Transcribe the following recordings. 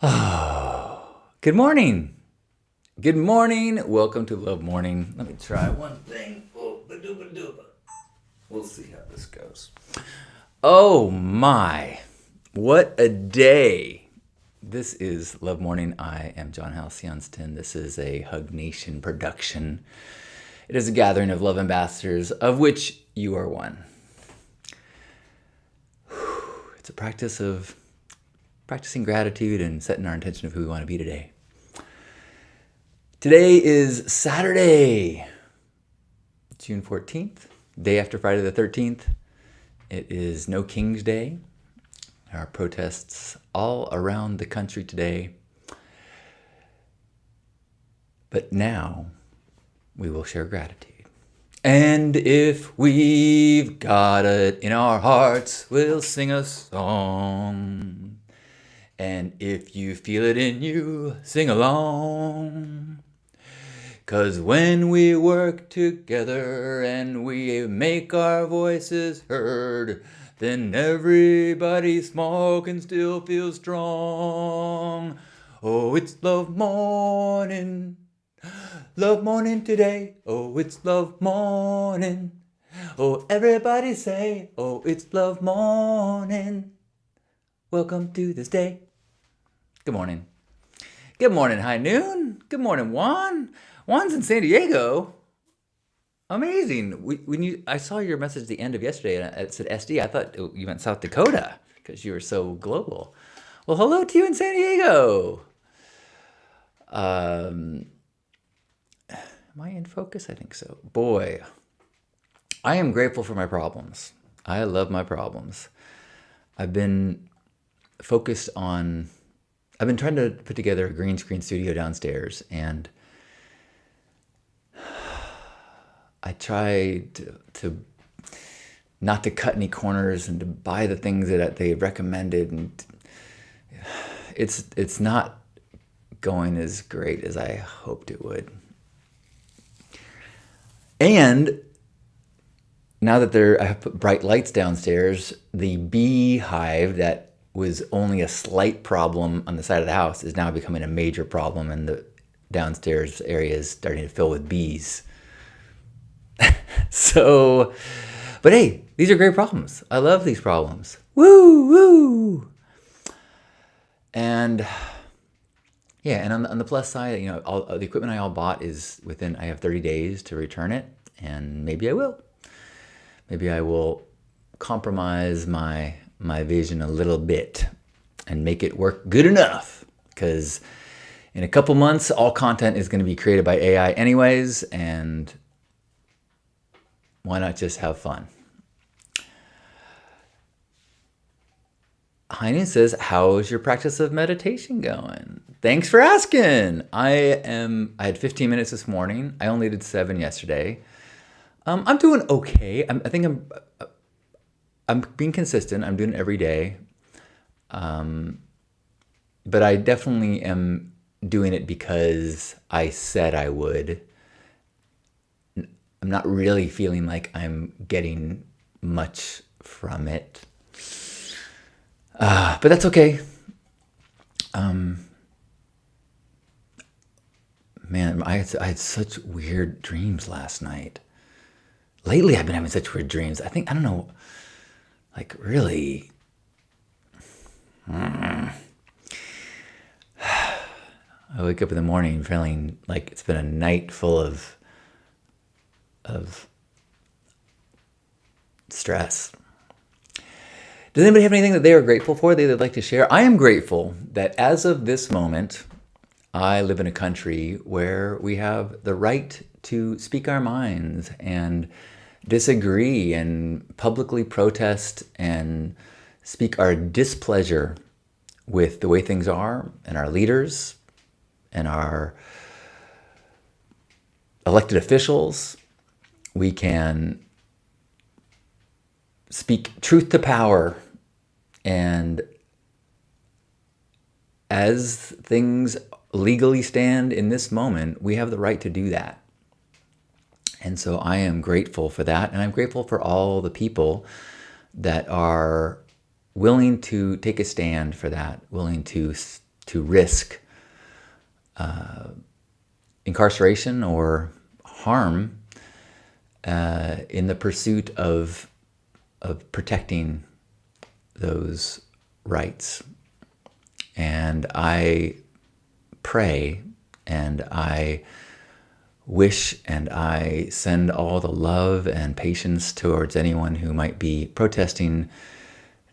Oh, good morning. Good morning. Welcome to Love Morning. Let me try one thing. Oh, ba-dooba-dooba. We'll see how this goes. Oh my, what a day. This is Love Morning. I am John Halcyon. This is a Hug Nation production. It is a gathering of love ambassadors, of which you are one. It's a practice of practicing gratitude and setting our intention of who we want to be today. Today is Saturday, June 14th, day after Friday the 13th. It is No King's Day. There are protests all around the country today. But now we will share gratitude. And if we've got it in our hearts, we'll sing a song. And if you feel it in you, sing along. 'Cause when we work together and we make our voices heard, then everybody small can still feel strong. Oh, it's love morning today. Oh, it's love morning. Oh, everybody say, oh, it's love morning. Welcome to this day. Good morning. Good morning, High Noon. Good morning, Juan. Juan's in San Diego. Amazing. I saw your message at the end of yesterday, and it said SD. I thought you meant South Dakota because you were so global. Well, hello to you in San Diego. Am I in focus? I think so. Boy, I am grateful for my problems. I love my problems. I've been trying to put together a green screen studio downstairs, and I tried to not to cut any corners and to buy the things that they recommended, and it's not going as great as I hoped it would. And now that I have put bright lights downstairs, the beehive that was only a slight problem on the side of the house is now becoming a major problem, and the downstairs area is starting to fill with bees. But hey, these are great problems. I love these problems. Woo, woo. And yeah, and on the plus side, all the equipment I all bought is I have 30 days to return it, and maybe I will. Maybe I will compromise my vision a little bit and make it work good enough, because in a couple months, all content is going to be created by AI anyways, and why not just have fun? Heine says, how's your practice of meditation going? Thanks for asking. I had 15 minutes this morning. I only did 7 yesterday. I'm doing okay. I think I'm being consistent. I'm doing it every day. But I definitely am doing it because I said I would. I'm not really feeling like I'm getting much from it. But that's okay. Man, I had such weird dreams last night. Lately, I've been having such weird dreams. I don't know, like really. I wake up in the morning feeling like it's been a night full of stress. Does anybody have anything that they are grateful for, they'd like to share? I am grateful that as of this moment, I live in a country where we have the right to speak our minds and disagree and publicly protest and speak our displeasure with the way things are and our leaders and our elected officials. We can speak truth to power, and as things legally stand in this moment, we have the right to do that. And so I am grateful for that, and I'm grateful for all the people that are willing to take a stand for that, willing to to risk incarceration or harm in the pursuit of protecting those rights. And I pray and I wish and I send all the love and patience towards anyone who might be protesting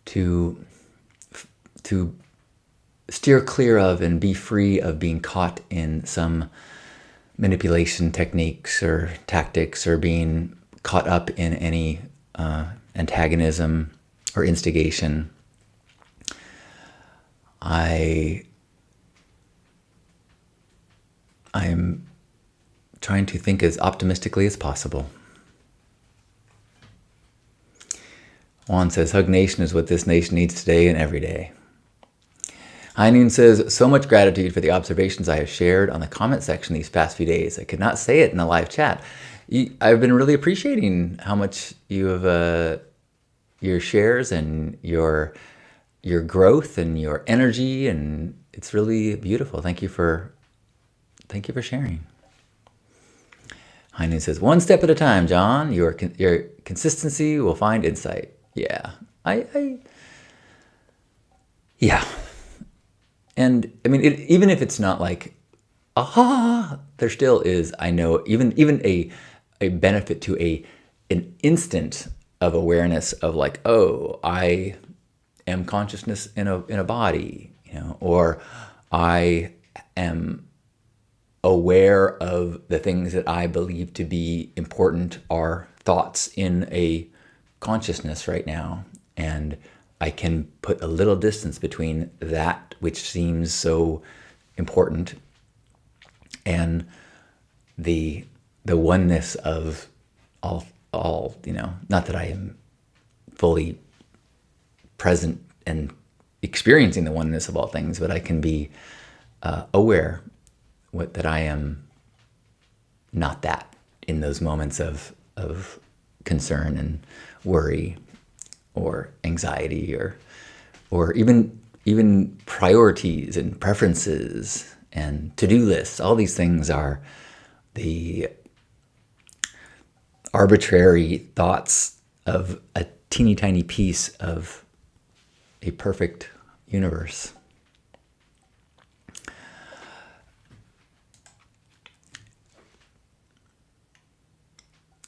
to steer clear of and be free of being caught in some manipulation techniques or tactics, or being caught up in any antagonism or instigation. I'm trying to think as optimistically as possible. Juan says, Hug Nation is what this nation needs today and every day. Heinun says, so much gratitude for the observations I have shared on the comment section these past few days. I could not say it in a live chat. I've been really appreciating how much you have, your shares and your growth and your energy, and it's really beautiful. Thank you for sharing. Heinun says, one step at a time, John. Your consistency will find insight. Yeah, yeah. And I mean, even if it's not like, aha, there still is, I know, even a benefit to an instant of awareness of like, oh, I am consciousness in a body, or I am aware of the things that I believe to be important are thoughts in a consciousness right now, and I can put a little distance between that which seems so important and the oneness of all, not that I am fully present and experiencing the oneness of all things, but I can be aware that I am not that in those moments of concern and worry or anxiety or even priorities and preferences and to-do lists. All these things are the arbitrary thoughts of a teeny tiny piece of a perfect universe.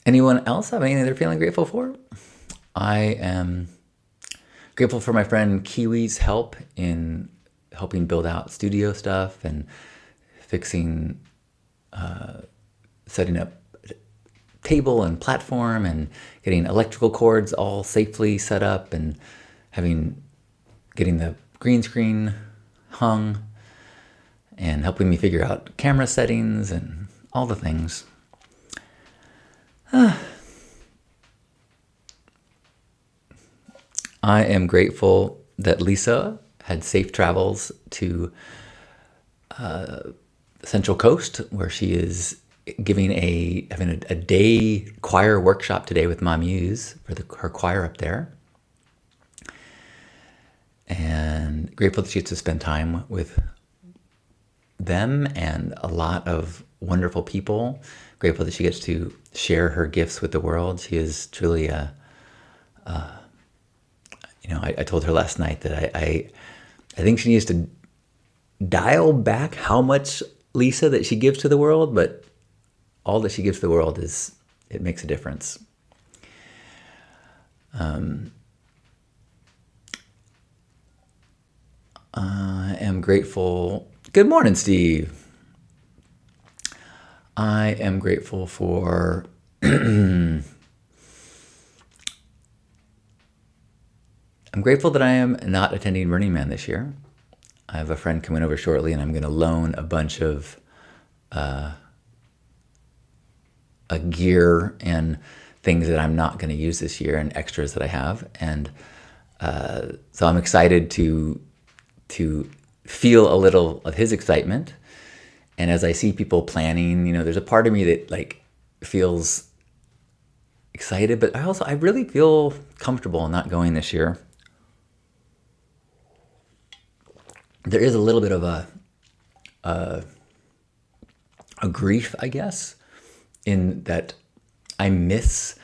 Anyone else have anything they're feeling grateful for? I am grateful for my friend Kiwi's help in helping build out studio stuff and fixing, setting up table and platform and getting electrical cords all safely set up and getting the green screen hung and helping me figure out camera settings and all the things. I am grateful that Lisa had safe travels to Central Coast, where she is having a day choir workshop today with Ma Muse for her choir up there. And grateful that she gets to spend time with them and a lot of wonderful people. Grateful that she gets to share her gifts with the world. She is truly I told her last night that I think she needs to dial back how much Lisa that she gives to the world, but all that she gives to the world it makes a difference. I am grateful. Good morning, Steve. I am grateful for I'm grateful that I am not attending Burning Man this year. I have a friend coming over shortly, and I'm going to loan a bunch of gear and things that I'm not going to use this year and extras that I have. And so I'm excited to feel a little of his excitement. And as I see people planning, there's a part of me that like feels excited, but I really feel comfortable not going this year. there is a little bit of a grief, I guess, in that I miss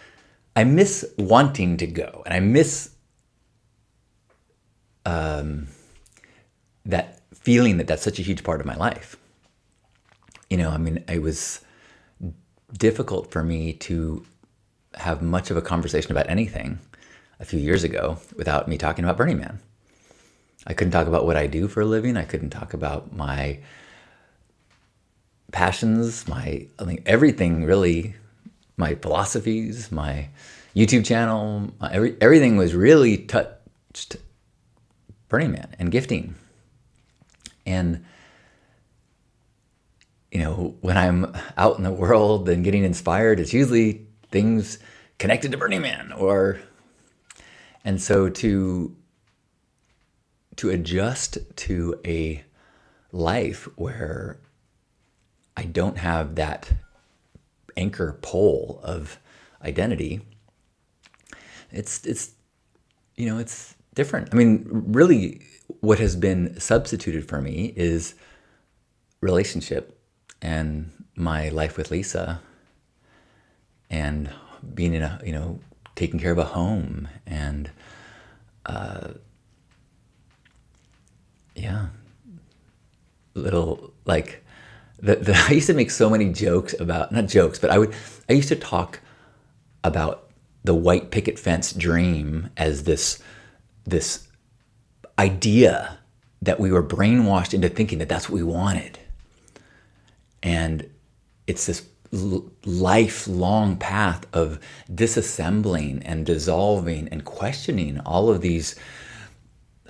wanting to go, and I miss that feeling that that's such a huge part of my life. I mean, it was difficult for me to have much of a conversation about anything a few years ago without me talking about Burning Man. I couldn't talk about what I do for a living. I couldn't talk about my passions, everything really, my philosophies, my YouTube channel, everything was really touched Burning Man and gifting. And, when I'm out in the world and getting inspired, it's usually things connected to Burning Man and so to adjust to a life where I don't have that anchor pole of identity, it's different. I mean, really what has been substituted for me is relationship and my life with Lisa and being in taking care of a home and little like I used to make so many jokes about, not jokes, but I used to talk about the white picket fence dream as this idea that we were brainwashed into thinking that that's what we wanted. And it's this lifelong path of disassembling and dissolving and questioning all of these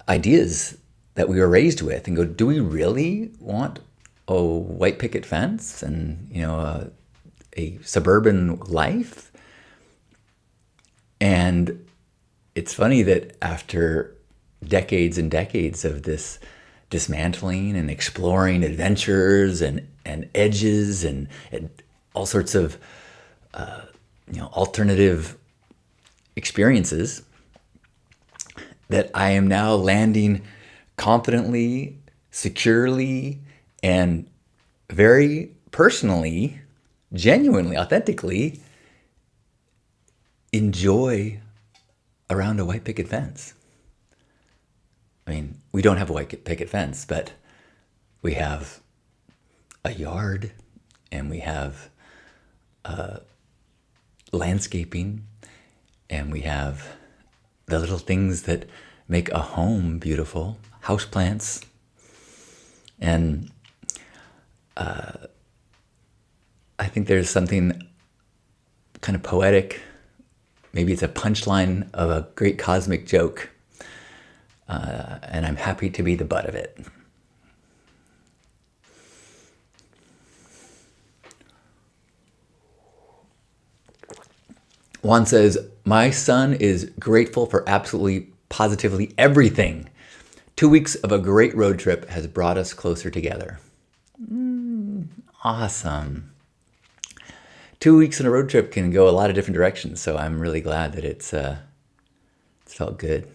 ideas that we were raised with and go, do we really want a white picket fence and, a suburban life? And it's funny that after decades and decades of this dismantling and exploring adventures and edges and all sorts of alternative experiences, that I am now landing confidently, securely, and very personally, genuinely, authentically enjoy around a white picket fence. I mean, we don't have a white picket fence, but we have a yard and we have landscaping and we have the little things that make a home beautiful, houseplants. And I think there's something kind of poetic, maybe it's a punchline of a great cosmic joke, and I'm happy to be the butt of it. Juan says, my son is grateful for absolutely, positively everything. 2 weeks of a great road trip has brought us closer together. Awesome. 2 weeks in a road trip can go a lot of different directions, so I'm really glad that it's felt good.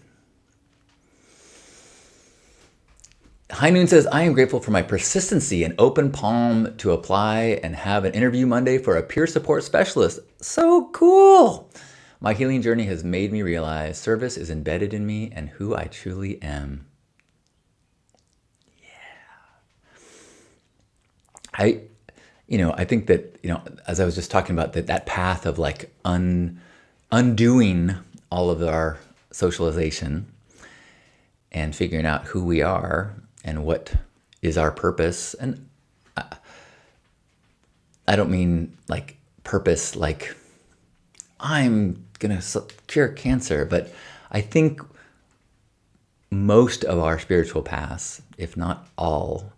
High Noon says, I am grateful for my persistency and open palm to apply and have an interview Monday for a peer support specialist. So cool. My healing journey has made me realize service is embedded in me and who I truly am. Yeah. I think that, as I was just talking about that path of like undoing all of our socialization and figuring out who we are and what is our purpose. And I don't mean like purpose, like I'm going to cure cancer, but I think most of our spiritual paths, if not all,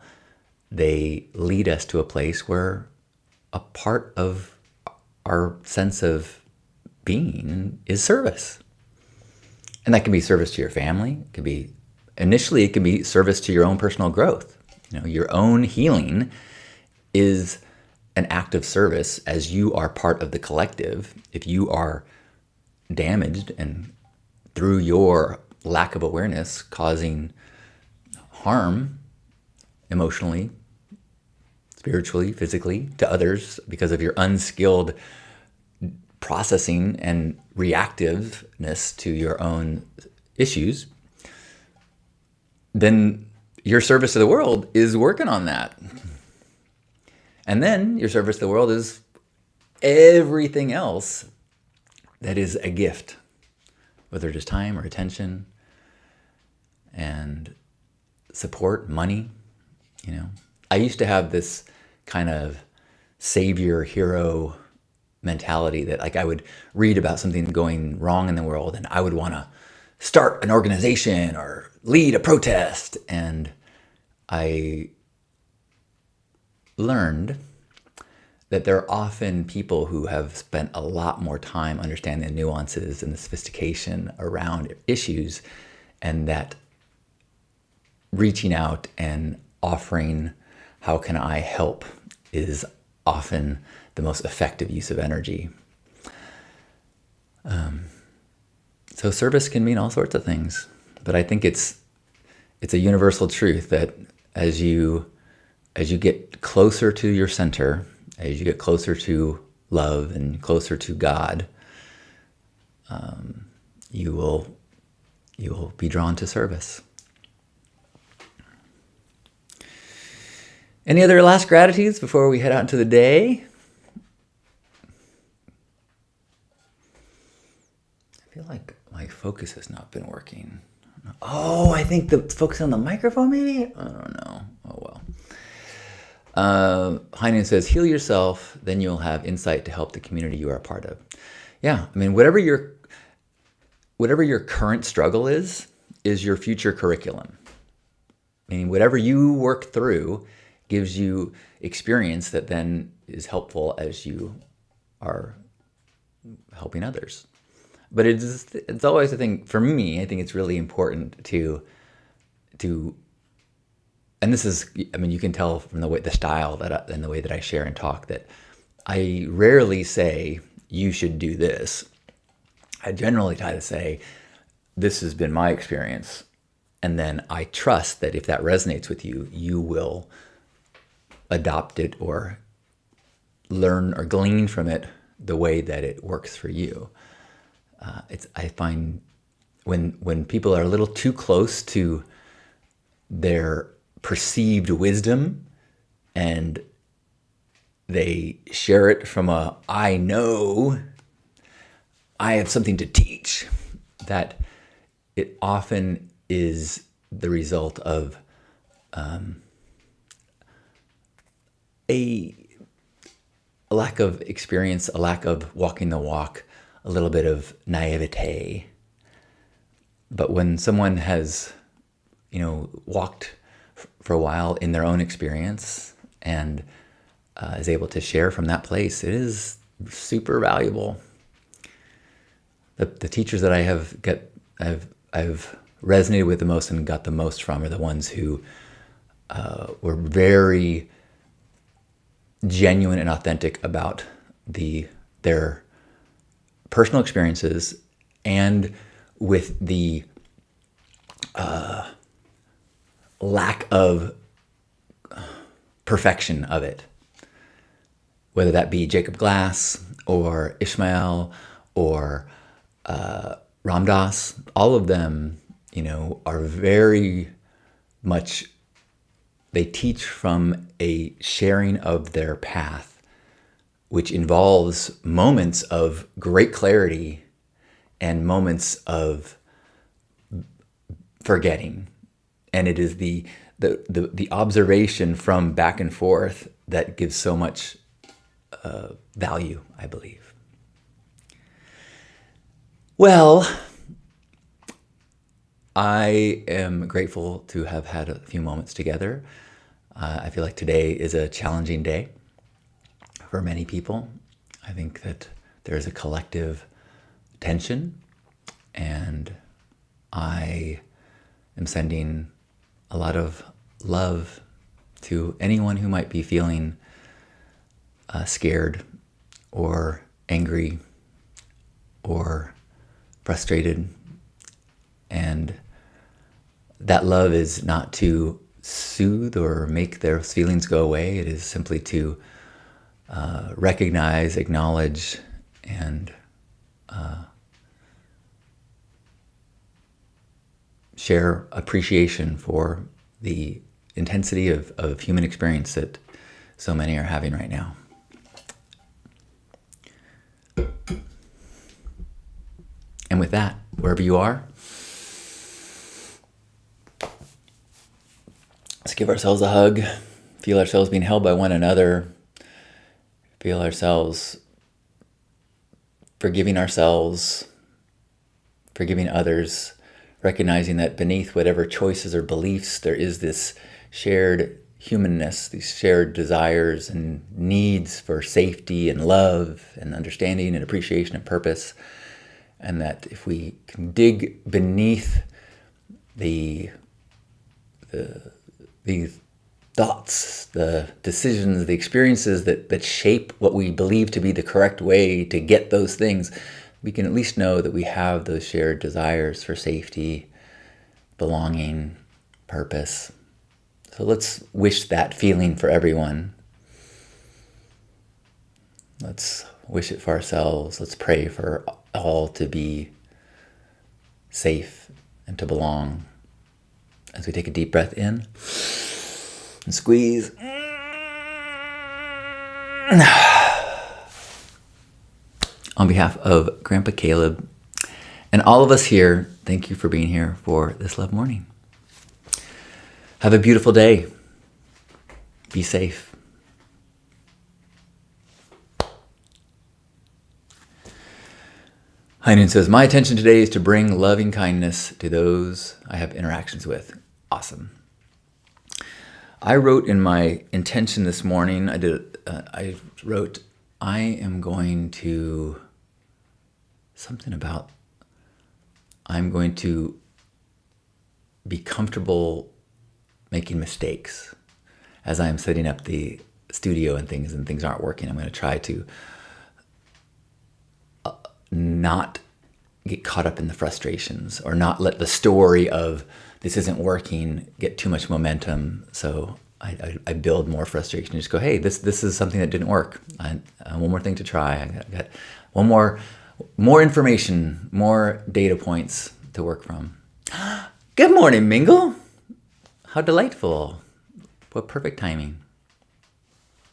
they lead us to a place where a part of our sense of being is service. And that can be service to your family. It can be service to your own personal growth. Your own healing is an act of service as you are part of the collective. If you are damaged and through your lack of awareness causing harm emotionally, spiritually, physically to others because of your unskilled processing and reactiveness to your own issues, then your service to the world is working on that. And then your service to the world is everything else that is a gift, whether it is time or attention and support, money. I used to have this kind of savior hero mentality that like I would read about something going wrong in the world and I would want to start an organization or lead a protest. And I learned that there are often people who have spent a lot more time understanding the nuances and the sophistication around issues, and that reaching out and offering, how can I help, is often the most effective use of energy. So service can mean all sorts of things, but I think it's a universal truth that as you get closer to your center, as you get closer to love and closer to God, you will be drawn to service. Any other last gratitudes before we head out into the day? I feel like my focus has not been working. Oh, I think the focus on the microphone maybe? I don't know. Oh well. Heinen says, heal yourself, then you'll have insight to help the community you are a part of. Yeah, I mean, whatever your current struggle is your future curriculum. Meaning whatever you work through gives you experience that then is helpful as you are helping others. But it's always a thing, for me, I think it's really important to and this is, I mean, you can tell from the style and the way that I share and talk that I rarely say, you should do this. I generally try to say, this has been my experience. And then I trust that if that resonates with you, you will adopt it or learn or glean from it the way that it works for you. I find when people are a little too close to their perceived wisdom and they share it from I know, I have something to teach, that it often is the result of a lack of experience, a lack of walking the walk, a little bit of naivete. But when someone has, walked for a while in their own experience and is able to share from that place, it is super valuable. The teachers that I've resonated with the most and got the most from are the ones who were very genuine and authentic about their personal experiences, and with the lack of perfection of it. Whether that be Jacob Glass or Ishmael or Ram Dass, all of them, are very much, they teach from a sharing of their path, which involves moments of great clarity and moments of forgetting. And it is the observation from back and forth that gives so much value, I believe. Well, I am grateful to have had a few moments together. I feel like today is a challenging day for many people. I think that there's a collective tension, and I am sending a lot of love to anyone who might be feeling scared or angry or frustrated. And that love is not to soothe or make their feelings go away. It is simply to recognize, acknowledge, and share appreciation for the intensity of human experience that so many are having right now. And with that, wherever you are, let's give ourselves a hug, feel ourselves being held by one another, feel ourselves forgiving ourselves, forgiving others, recognizing that beneath whatever choices or beliefs, there is this shared humanness, these shared desires and needs for safety and love and understanding and appreciation and purpose. And that if we can dig beneath the thoughts, the decisions, the experiences that shape what we believe to be the correct way to get those things, we can at least know that we have those shared desires for safety, belonging, purpose. So let's wish that feeling for everyone. Let's wish it for ourselves. Let's pray for all to be safe and to belong. As we take a deep breath in and squeeze. On behalf of Grandpa Caleb and all of us here, thank you for being here for this Love Morning. Have a beautiful day. Be safe. Heinen says, my attention today is to bring loving kindness to those I have interactions with. Awesome. I wrote in my intention this morning, I wrote, I am going to, something about, I'm going to be comfortable making mistakes as I'm setting up the studio and things aren't working. I'm going to try to not get caught up in the frustrations or not let the story of this isn't working get too much momentum. So I build more frustration and just go, hey, this is something that didn't work. One more thing to try. I got one more information, more data points to work from. Good morning, Mingle. How delightful. What perfect timing.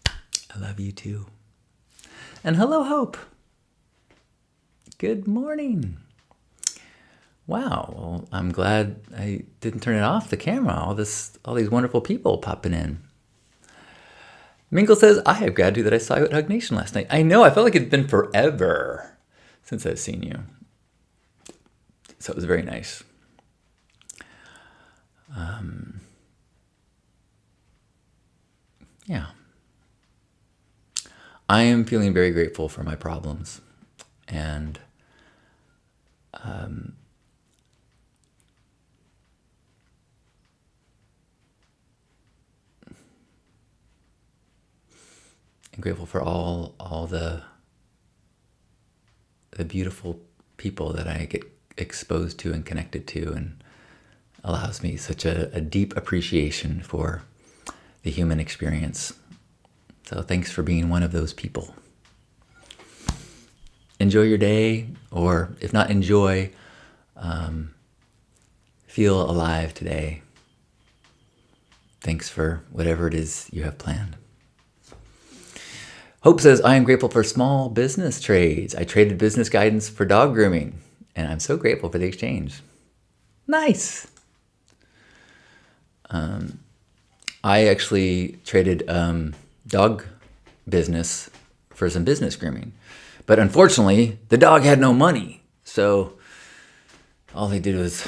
I love you too. And hello, Hope. Good morning. Wow, well, I'm glad I didn't turn it off, the camera. All these wonderful people popping in. Mingle says, I have gratitude that I saw you at Hug Nation last night. I know, I felt like it's been forever since I've seen you. So it was very nice. Yeah. I am feeling very grateful for my problems. And I'm grateful for all the beautiful people that I get exposed to and connected to, and allows me such a deep appreciation for the human experience. So thanks for being one of those people. Enjoy your day, or if not enjoy, feel alive today. Thanks for whatever it is you have planned. Hope says, I am grateful for small business trades. I traded business guidance for dog grooming, and I'm so grateful for the exchange. Nice. I actually traded dog business for some business grooming. But unfortunately, the dog had no money. So all they did was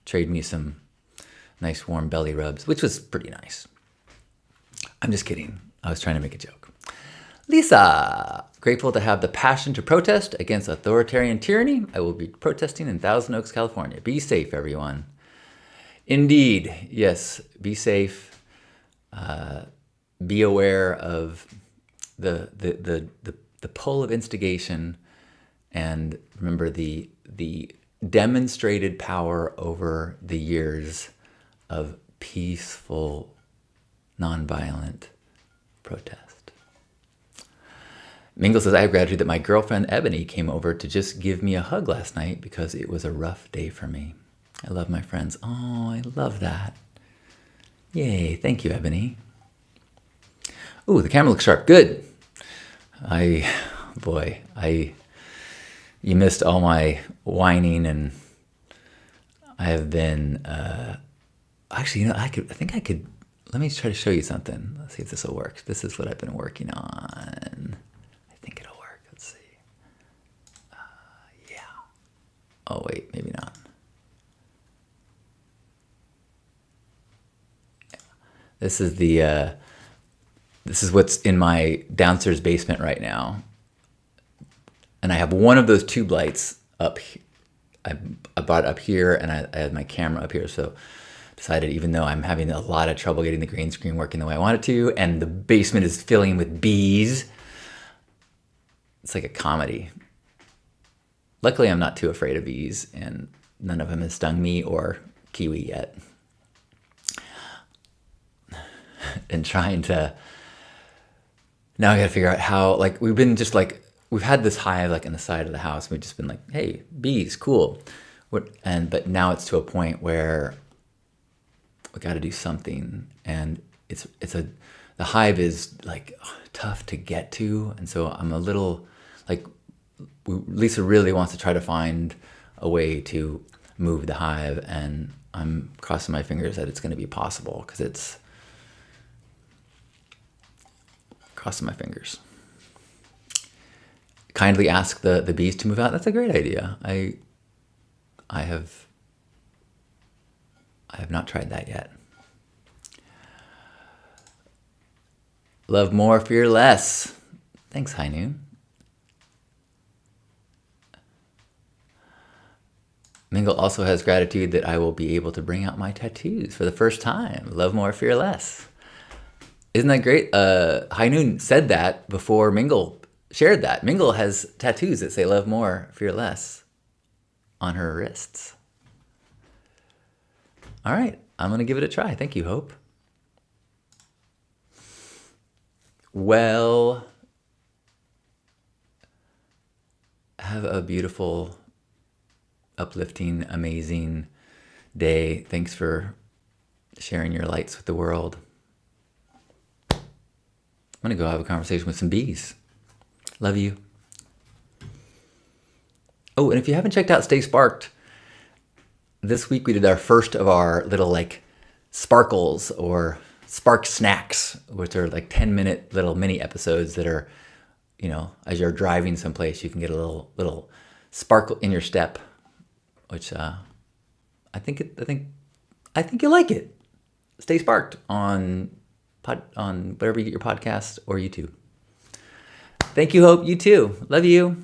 trade me some nice warm belly rubs, which was pretty nice. I'm just kidding. I was trying to make a joke. Lisa, grateful to have the passion to protest against authoritarian tyranny. I will be protesting in Thousand Oaks, California. Be safe, everyone. Indeed, yes, be safe. Be aware of the pull of instigation, and remember the demonstrated power over the years of peaceful, nonviolent protest. Mingle says, I have gratitude that my girlfriend Ebony came over to just give me a hug last night because it was a rough day for me. I love my friends. Oh, I love that. Yay, thank you, Ebony. Ooh, the camera looks sharp. Good. You missed all my whining, and I have been, actually, I think I could, let me try to show you something. Let's see if this will work. This is what I've been working on. I think it'll work. Let's see. Yeah. Oh, wait, maybe not. This is what's in my downstairs basement right now. And I have one of those tube lights up. I brought it up here, and I had my camera up here. So decided, even though I'm having a lot of trouble getting the green screen working the way I want it to, and the basement is filling with bees, it's like a comedy. Luckily, I'm not too afraid of bees, and none of them has stung me or Kiwi yet. And trying to, now I gotta figure out how, like, we've had this hive like in the side of the house. We've just been like, hey, bees, cool. But now it's to a point where we got to do something, and the hive is like tough to get to, and so I'm a little like, Lisa really wants to try to find a way to move the hive, and I'm crossing my fingers that it's going to be possible, because it's crossing my fingers. Kindly ask the bees to move out. That's a great idea. I have not tried that yet. Love more, fear less. Thanks, Hainu. Mingle also has gratitude that I will be able to bring out my tattoos for the first time. Love more, fear less. Isn't that great? Hainu said that before Mingle shared that. Mingle has tattoos that say love more, fear less on her wrists. All right, I'm going to give it a try. Thank you, Hope. Well, have a beautiful, uplifting, amazing day. Thanks for sharing your lights with the world. I'm going to go have a conversation with some bees. Love you. Oh, and if you haven't checked out Stay Sparked, this week we did our first of our little like sparkles or spark snacks, which are like 10-minute little mini episodes that are, you know, as you're driving someplace, you can get a little sparkle in your step, which I think you'll like it. Stay Sparked on wherever you get your podcast or YouTube. Thank you, Hope. You too. Love you.